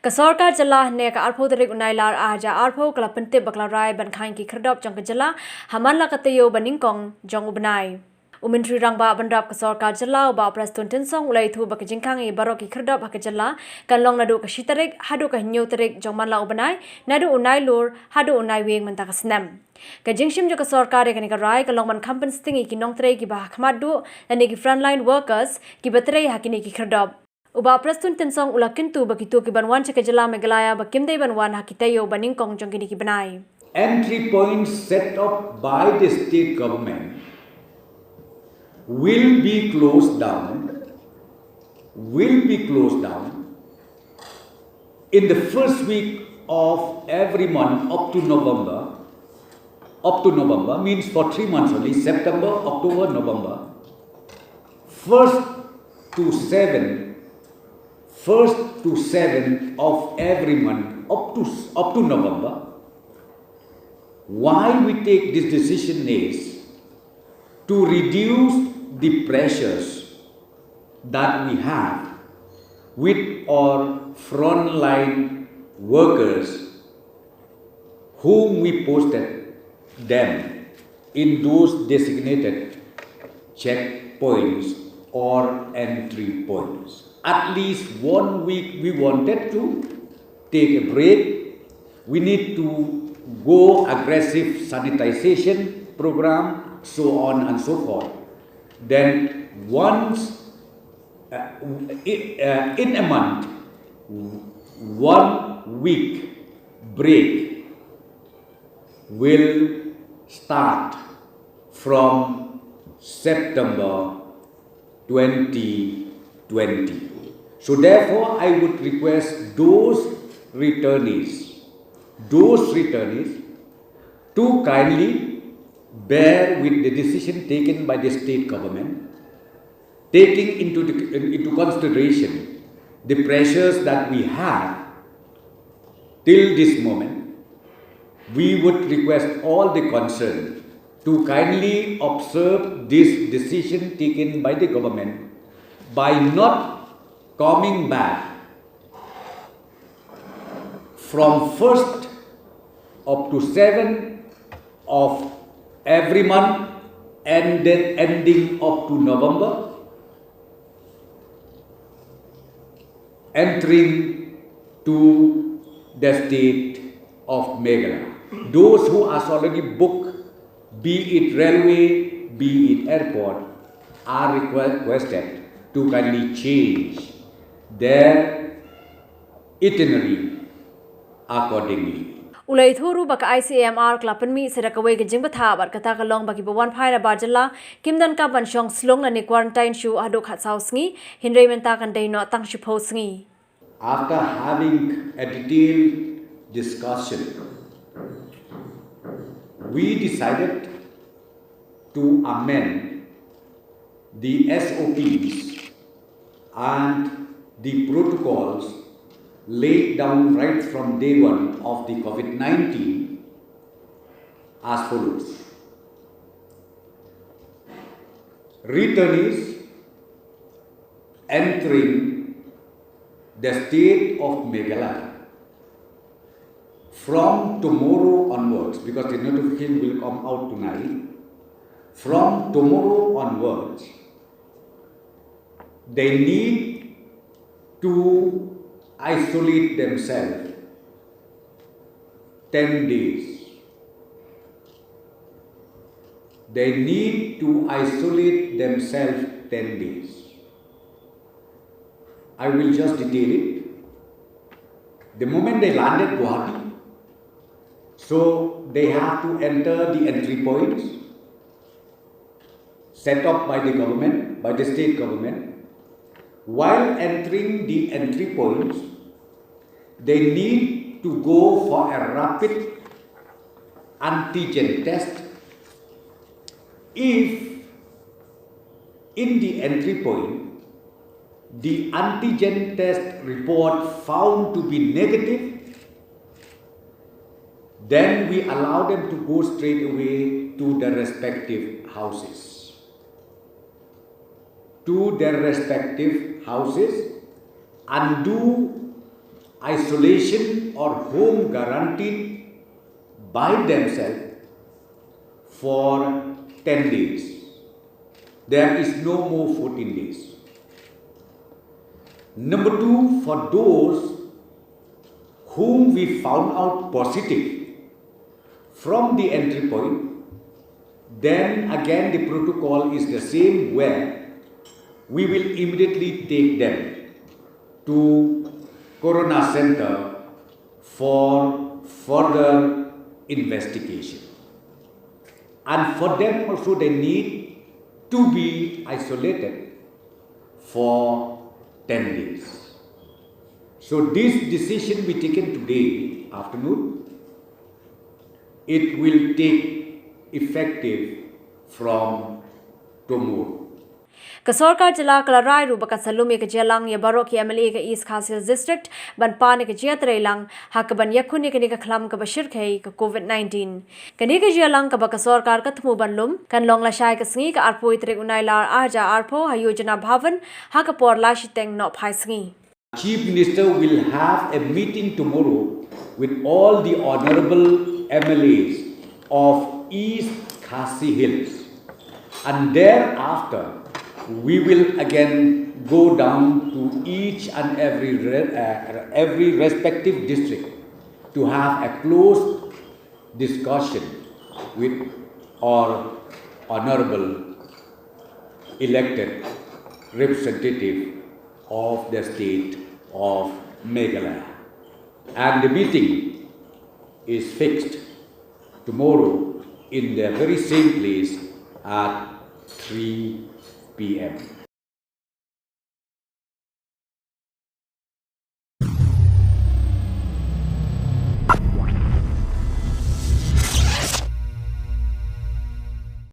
Kasorka Jylla ne ka arpho tarik unailar aja arpho kala pente baklarai ban khain ki khrdop jong Jylla hamala katayo baningkong jong ubnai. Umintri rangba bandap Kasorka Jylla ba prastun tensong ulai thu ba kajingkang e barok ki khrdop ha Jylla kanlong nadu ka shitarik hadu ka nyo tarik jong manla ubnai nadu unai lur hadu unai weng menta kasnam. Kajingshim jo Kasorka re kanika rai kalong man kampen Sngi ki nong tray ki ba khmadu ane ki frontline workers ki batray hakini ki khrdop. Uba prastun tensong ulakintu bakitu ki banwan cha Jylla Meghalaya ba kimdei banwan hakitayo baningkong jong kini ki banai. Entry points set up by the state government will be closed down in the first week of every month up to November means for 3 months only, September, October, November, 1st to 7th of every month up to November. Why we take this decision is to reduce the pressures that we have with our frontline workers whom we posted them in those designated checkpoints or entry points. At least 1 week we wanted to take a break. We need to go aggressive sanitization program, so on and so forth. Then once in a month, 1 week break will start from September 2020. So therefore, I would request those returnees to kindly bear with the decision taken by the state government, taking into consideration the pressures that we have till this moment. We would request all the concerned to kindly observe this decision taken by the government by not coming back from 1st up to 7th of every month and then ending up to November, entering to the state of Meghalaya. Those who are already booked, be it railway, be it airport, are requested to kindly change their itinerary accordingly. Ulai thuru baka ICMR klapanmi serakawai ke jingbatha bar kata kalong baki Wanphai Nabar Jylla kimdan ka banshong slong na ni quarantine shu adu khatsau Sngi hinrei menta kan dei no tang shipho Sngi. After having a detailed discussion, we decided to amend the SOPs and the protocols laid down right from day one of the COVID-19 as follows. Returnees entering the state of Meghalaya from tomorrow onwards, because the notification will come out tonight, from tomorrow onwards, they need to isolate themselves 10 days. They need to isolate themselves 10 days. I will just detail it. The moment they landed Guwahati, so they have to enter the entry points set up by the government, by the state government. While entering the entry points, they need to go for a rapid antigen test. If in the entry point, the antigen test report found to be negative, then we allow them to go straight away to their respective houses. To their respective houses and do isolation or home guaranteed by themselves for 10 days. There is no more 14 days. Number 2, for those whom we found out positive from the entry point, then again the protocol is the same, where we will immediately take them to Corona Center for further investigation. And for them also, they need to be isolated for 10 days. So this decision we taken today afternoon, it will take effective from tomorrow. Kasorkar Jylla Kalarai Rubaka Salumi Kajelang Yabaroki Emily RiKhasi district Banpani Kajetrelang Hakaban Yakuni Kanika Klam Kabashirke COVID-19. Kanika Jelang Kabakasorkar Katmu Banlum Kan Long Lashai Sngi Arpo Itrek Unailar Arja Arpo Hayojana Bhavan Hakapor Lashiteng Not Pai Sngi. Chief Minister will have a meeting tomorrow with all the honorable MLAs of East Khasi Hills, and thereafter we will again go down to each and every respective district to have a close discussion with our honorable elected representative of the state of Meghalaya. And the meeting is fixed tomorrow in the very same place at 3 p.m.